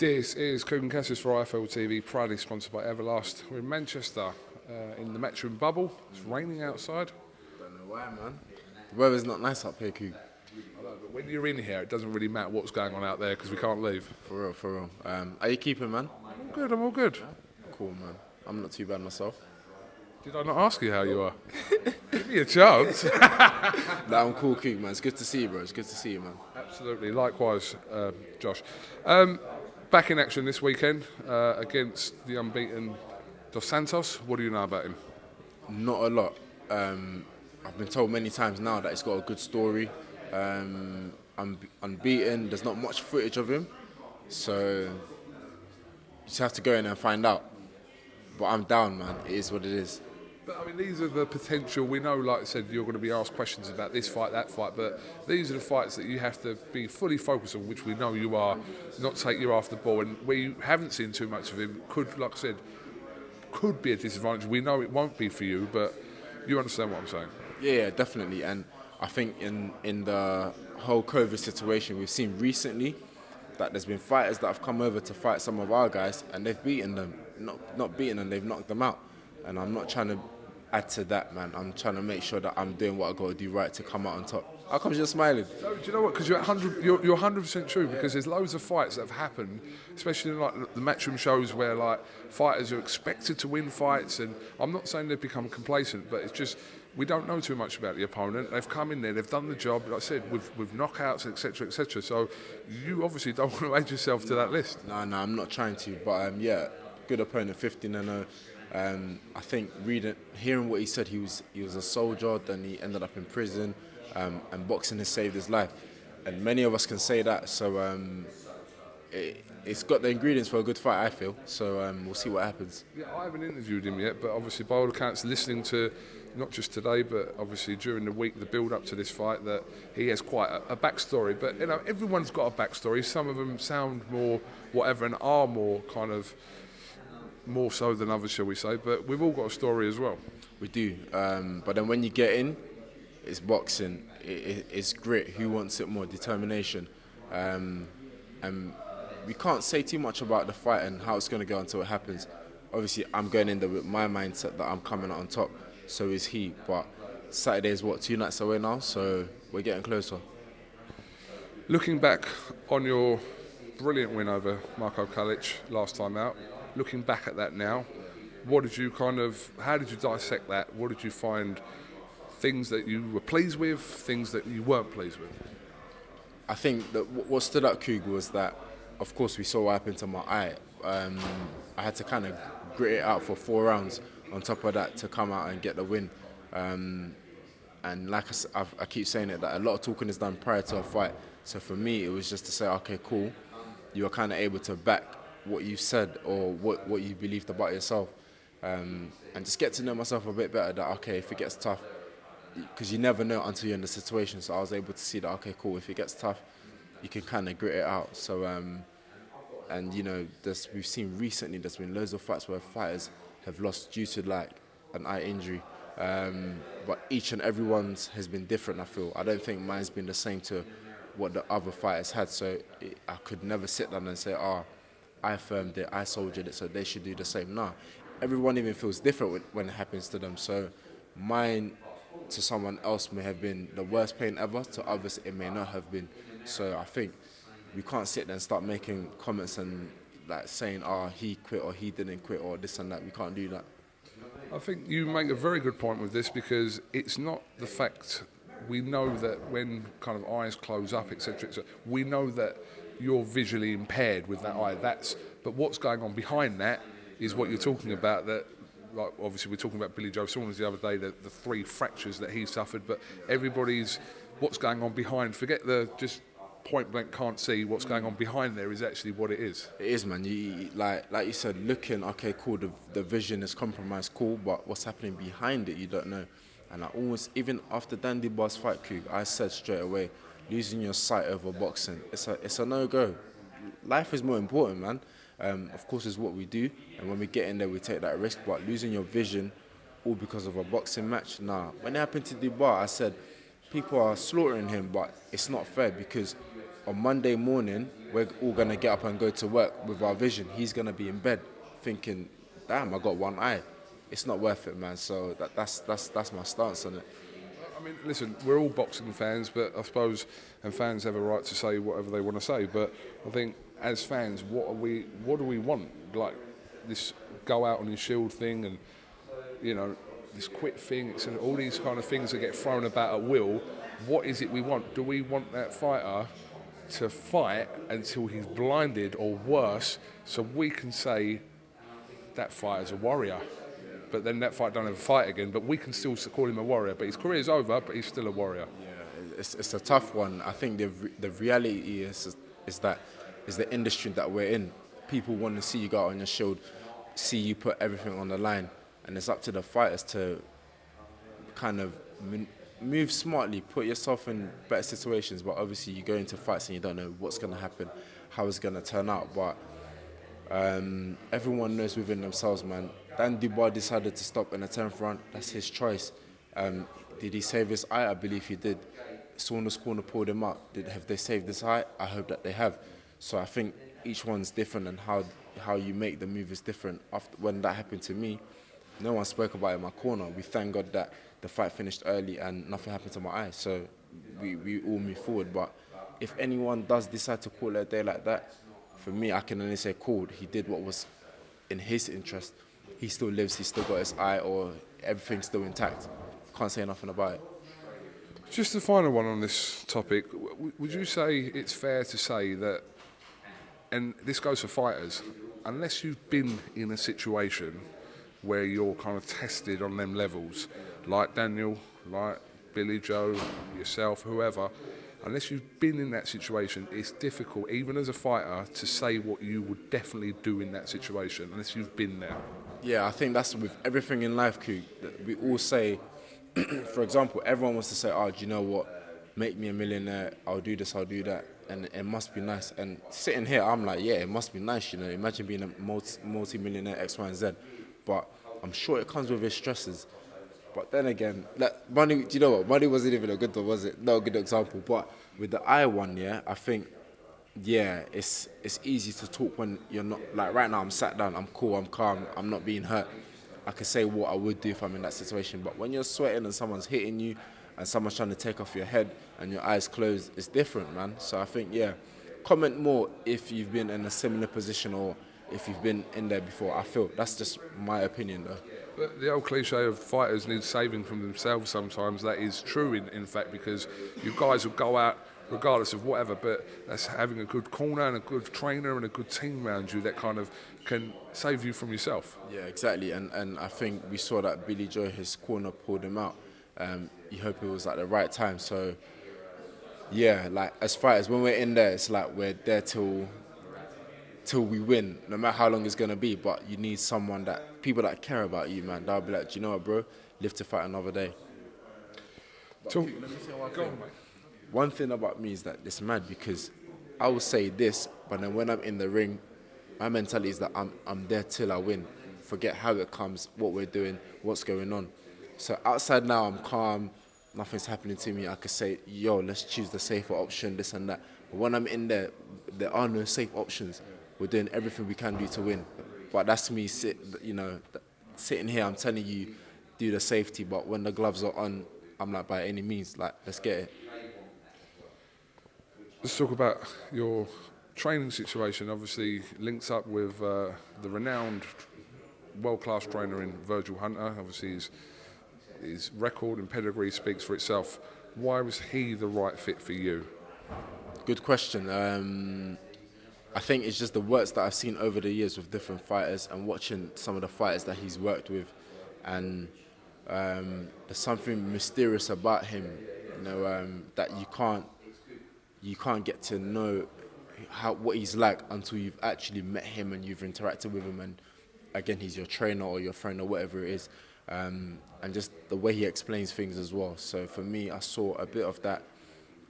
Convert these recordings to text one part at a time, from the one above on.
This is KUGAN CASSIUS for IFL TV, proudly sponsored by Everlast. We're in Manchester, in the Metro bubble. It's raining outside. Don't know why, man. The weather's not nice up here, Coog. I know, but when you're in here, it doesn't really matter what's going on out there because we can't leave. For real. Are you keeping, man? I'm all good. Cool, man. I'm not too bad myself. Did I not ask you how you are? Give me a chance. Nah, I'm cool, Coog, man. It's good to see you, bro. It's good to see you, man. Absolutely. Likewise, Josh. Back in action this weekend against the unbeaten Dos Santos. What do you know about him? Not a lot. I've been told many times now that he's got a good story. Unbeaten. There's not much footage of him, so you just have to go in and find out. But I'm down, man. It is what it is. But I mean, these are the potential. We know, like I said, you're going to be asked questions about this fight, that fight. But these are the fights that you have to be fully focused on, which we know you are. Not take you off the ball, and where you haven't seen too much of him could, like I said, could be a disadvantage. We know it won't be for you, but you understand what I'm saying. Yeah, definitely. And I think in the whole COVID situation we've seen recently, that there's been fighters that have come over to fight some of our guys, and they've beaten them. Not beaten them, they've knocked them out. And I'm not trying to add to that, man. I'm trying to make sure that I'm doing what I got to do right to come out on top. How come you're smiling? So, do you know what? Because you're 100% true. Because there's loads of fights that have happened, especially in like the matchroom shows where like fighters are expected to win fights, and I'm not saying they've become complacent, but it's just we don't know too much about the opponent. They've come in there, they've done the job, like I said, with knockouts, etc., etc. So you obviously don't want to add yourself to that list. No, I'm not trying to. But yeah, good opponent, 15-0. I think hearing what he said, he was a soldier, then he ended up in prison, and boxing has saved his life. And many of us can say that, so it's got the ingredients for a good fight, I feel. So we'll see what happens. Yeah, I haven't interviewed him yet, but obviously by all accounts, listening to not just today, but obviously during the week, the build-up to this fight, that he has quite a backstory. But you know, everyone's got a backstory. Some of them sound more whatever and are more kind of more so than others, shall we say, but we've all got a story as well. We do, but then when you get in, it's boxing, it's grit, who wants it more, determination, and we can't say too much about the fight and how it's going to go until it happens. Obviously, I'm going in there with my mindset that I'm coming out on top, so is he, but Saturday is 2 nights away now, so we're getting closer. Looking back on your brilliant win over Marko Kalic last time out, looking back at that now, how did you dissect that? What did you find? Things that you were pleased with, things that you weren't pleased with? I think that what stood out, Coog, was that, of course, we saw what happened to my eye. I had to kind of grit it out for 4 rounds on top of that to come out and get the win. And like I keep saying it, that a lot of talking is done prior to a fight. So for me, it was just to say, okay, cool, you are kind of able to back what you said or what you believed about yourself, and just get to know myself a bit better, that okay, if it gets tough, because you never know until you're in the situation, so I was able to see that okay, cool, if it gets tough, you can kind of grit it out. So and you know, we've seen recently there's been loads of fights where fighters have lost due to like an eye injury, but each and everyone's has been different. I feel, I don't think mine's been the same to what the other fighters had, so I could never sit down and say, I firmed it, I soldiered it, so they should do the same. No, everyone even feels different when it happens to them. So mine to someone else may have been the worst pain ever, to others it may not have been. So I think we can't sit there and start making comments and like saying, he quit or he didn't quit or this and that. We can't do that. I think you make a very good point with this, because it's not the fact, we know that when kind of eyes close up, etc., we know that you're visually impaired with that eye. But what's going on behind that is what you're talking about. That, like, obviously we're talking about Billy Joe Saunders the other day, the 3 fractures that he suffered. But everybody's what's going on behind. Forget the just point blank can't see. What's going on behind there is actually what it is. It is, man. You, like you said, looking, okay, cool. The vision is compromised, cool. But what's happening behind it, you don't know. And I almost, even after Dandy Bar's fight, Coog, I said straight away, losing your sight over boxing, it's a no-go. Life is more important, man. Of course, it's what we do, and when we get in there, we take that risk. But losing your vision, all because of a boxing match, nah. When it happened to Dubois, I said, people are slaughtering him, but it's not fair, because on Monday morning, we're all going to get up and go to work with our vision. He's going to be in bed thinking, damn, I got one eye. It's not worth it, man. So that's my stance on it. I mean, listen, we're all boxing fans, but I suppose, and fans have a right to say whatever they want to say. But I think, as fans, what do we want? Like this go out on your shield thing, and this quit thing. It's all these kind of things that get thrown about at will. What is it we want? Do we want that fighter to fight until he's blinded or worse, so we can say that fighter's a warrior? But then that fight don't ever fight again. But we can still call him a warrior. But his career is over, but he's still a warrior. Yeah, it's a tough one. I think the reality is the industry that we're in. People want to see you go out on your shield, see you put everything on the line, and it's up to the fighters to kind of move smartly, put yourself in better situations. But obviously, you go into fights and you don't know what's going to happen, how it's going to turn out. But everyone knows within themselves, man. Dan Dubois decided to stop in the 10th round. That's his choice. Did he save his eye? I believe he did. Saunders corner pulled him out. Have they saved his eye? I hope that they have. So I think each one's different, and how you make the move is different. After when that happened to me, no one spoke about it in my corner. We thank God that the fight finished early and nothing happened to my eye. So we all move forward. But if anyone does decide to call it a day like that, for me, I can only say cool. He did what was in his interest. He still lives, he's still got his eye, or everything's still intact. Can't say nothing about it. Just the final one on this topic. Would you say it's fair to say that, and this goes for fighters, unless you've been in a situation where you're kind of tested on them levels, like Daniel, like Billy Joe, yourself, whoever, unless you've been in that situation, it's difficult, even as a fighter, to say what you would definitely do in that situation, unless you've been there. Yeah, I think that's with everything in life, Coog. We all say, for example, everyone wants to say, oh, do you know what? Make me a millionaire, I'll do this, I'll do that, and it must be nice. And sitting here, I'm like, yeah, it must be nice, Imagine being a multi-millionaire, X, Y, and Z. But I'm sure it comes with its stresses. But then again, money, do you know what? Money wasn't even a good one, was it? No good example. But with the eye one, yeah, I think, yeah, it's easy to talk when you're not, like right now I'm sat down, I'm cool, I'm calm, I'm not being hurt. I can say what I would do if I'm in that situation. But when you're sweating and someone's hitting you and someone's trying to take off your head and your eyes closed, it's different, man. So I think, yeah, comment more if you've been in a similar position or if you've been in there before. I feel that's just my opinion, though. But the old cliche of fighters need saving from themselves sometimes, that is true in fact, because you guys will go out regardless of whatever, but that's having a good corner and a good trainer and a good team around you that kind of can save you from yourself. Yeah, exactly, and I think we saw that Billy Joe, his corner pulled him out. You hope it was at the right time. So yeah, like as fighters, when we're in there, it's like we're there till we win, no matter how long it's gonna be. But you need someone people that care about you, man. They'll be like, do you know what, bro? Live to fight another day. So, let me say one thing. One thing about me is that it's mad because I will say this, but then when I'm in the ring, my mentality is that I'm there till I win. Forget how it comes, what we're doing, what's going on. So outside now, I'm calm, nothing's happening to me. I could say, yo, let's choose the safer option, this and that. But when I'm in there, there are no safe options. We're doing everything we can do to win. But that's me sitting here, I'm telling you, do the safety. But when the gloves are on, I'm like, by any means, like, let's get it. Let's talk about your training situation. Obviously links up with the renowned world-class trainer in Virgil Hunter. Obviously his record and pedigree speaks for itself. Why was he the right fit for you? Good question. I think it's just the works that I've seen over the years with different fighters and watching some of the fighters that he's worked with, and there's something mysterious about him, that you can't get to know what he's like until you've actually met him and you've interacted with him, and again, he's your trainer or your friend or whatever it is, and just the way he explains things as well. So for me, I saw a bit of that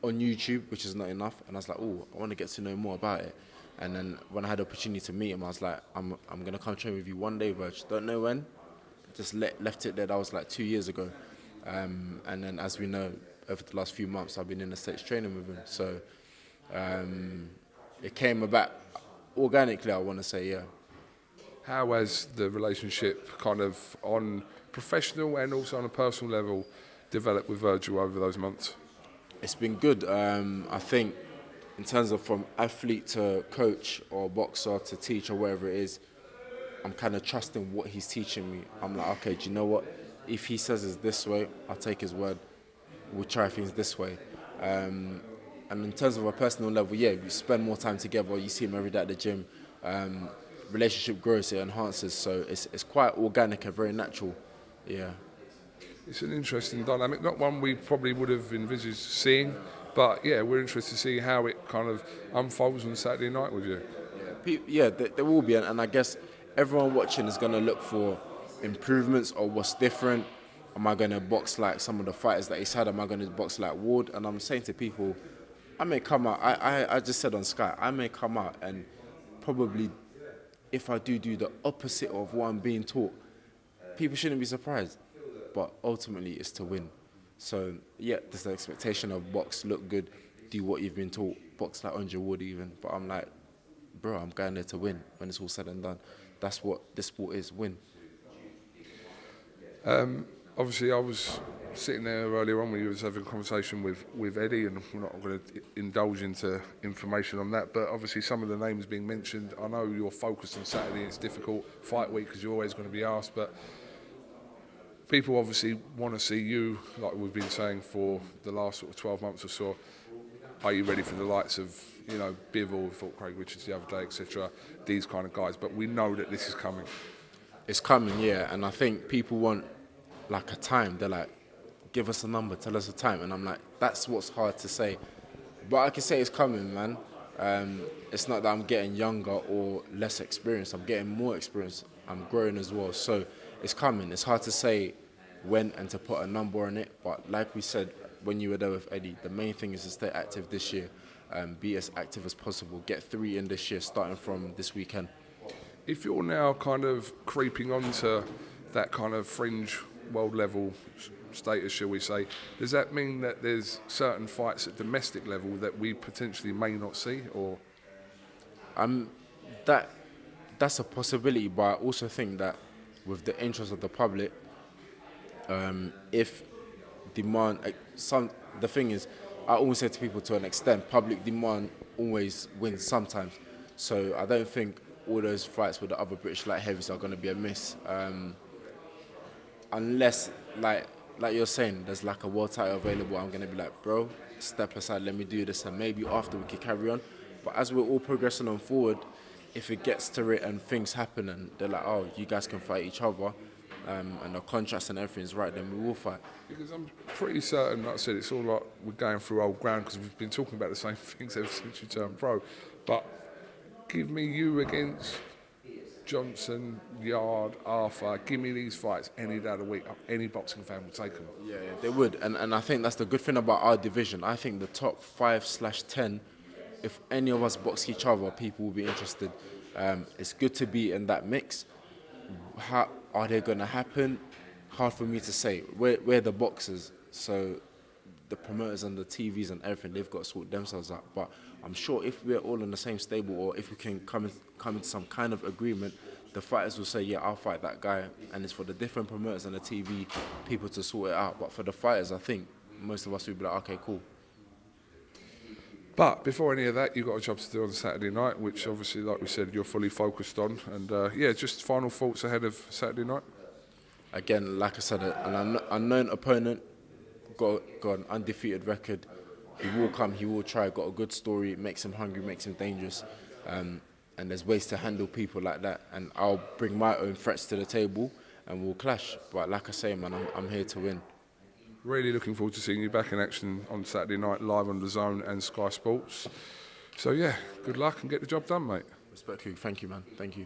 on YouTube, which is not enough, and I was like, oh, I want to get to know more about it. And then when I had the opportunity to meet him, I was like, I'm going to come train with you one day, Virg. Don't know when. Just left it there. That was like 2 years ago. And then as we know, over the last few months, I've been in the States training with him. So It came about organically, I want to say, yeah. How has the relationship kind of on professional and also on a personal level developed with Virgil over those months? It's been good. I think in terms of from athlete to coach or boxer to teacher, whatever it is, I'm kind of trusting what he's teaching me. I'm like, okay, do you know what? If he says it's this way, I'll take his word. We'll try things this way. And in terms of a personal level, yeah, we spend more time together. You see him every day at the gym. Relationship grows, it enhances. So it's quite organic and very natural. Yeah. It's an interesting dynamic, not one we probably would have envisaged seeing, but yeah, we're interested to see how it kind of unfolds on Saturday night with you. Yeah, there will be, and I guess everyone watching is going to look for improvements or what's different. Am I going to box like some of the fighters that he's had? Am I going to box like Ward? And I'm saying to people, I may come out, I just said on Sky, I may come out and probably, if I do the opposite of what I'm being taught, people shouldn't be surprised. But ultimately, it's to win. So, yeah, there's the expectation of box, look good, do what you've been taught, box like Andre Ward even. But I'm like, bro, I'm going there to win when it's all said and done. That's what this sport is, win. Obviously, I was sitting there earlier on when you was having a conversation with Eddie, and we're not going to indulge into information on that, but obviously some of the names being mentioned, I know you're focused on Saturday, it's difficult, fight week, because you're always going to be asked, but people obviously want to see you, like we've been saying for the last sort of 12 months or so. Are you ready for the likes of, Bivol, we thought Craig Richards the other day, etc., these kind of guys, but we know that this is coming. It's coming, yeah, and I think people want like a time. They're like, give us a number, tell us a time, and I'm like, that's what's hard to say. But I can say it's coming, man. It's not that I'm getting younger or less experienced. I'm getting more experience. I'm growing as well. So it's coming. It's hard to say when and to put a number on it. But like we said when you were there with Eddie, the main thing is to stay active this year. Be as active as possible. Get 3 in this year, starting from this weekend. If you're now kind of creeping onto that kind of fringe world level status, shall we say, does that mean that there's certain fights at domestic level that we potentially may not see, or? That's a possibility, but I also think that with the interest of the public, if demand, the thing is, I always say to people, to an extent, public demand always wins sometimes. So I don't think all those fights with the other British light heavies are going to be a miss, unless, like you're saying, there's like a world title available. I'm going to be like, bro, step aside, let me do this, and maybe after we can carry on. But as we're all progressing on forward, if it gets to it and things happen and they're like, oh, you guys can fight each other, and the contracts and everything's right, then we will fight. Because I'm pretty certain, like I said, it's all like we're going through old ground, because we've been talking about the same things ever since you turned pro. But give me you against Johnson, Yard, Arthur, give me these fights any day of the week. Any boxing fan will take them. Yeah, they would. And I think that's the good thing about our division. I think the top 5/10, if any of us box each other, people will be interested. It's good to be in that mix. How are they going to happen? Hard for me to say. We're the boxers, so the promoters and the TVs and everything, they've got to sort themselves out. But I'm sure if we're all in the same stable, or if we can come into some kind of agreement, the fighters will say, yeah, I'll fight that guy. And it's for the different promoters and the TV people to sort it out. But for the fighters, I think most of us will be like, okay, cool. But before any of that, you've got a job to do on Saturday night, which obviously, like we said, you're fully focused on. And yeah, just final thoughts ahead of Saturday night? Again, like I said, an unknown opponent, got an undefeated record. He will come, he will try, got a good story, makes him hungry, makes him dangerous. And there's ways to handle people like that. And I'll bring my own threats to the table and we'll clash. But like I say, man, I'm here to win. Really looking forward to seeing you back in action on Saturday night, live on The Zone and Sky Sports. So yeah, good luck and get the job done, mate. Respect you. Thank you, man. Thank you.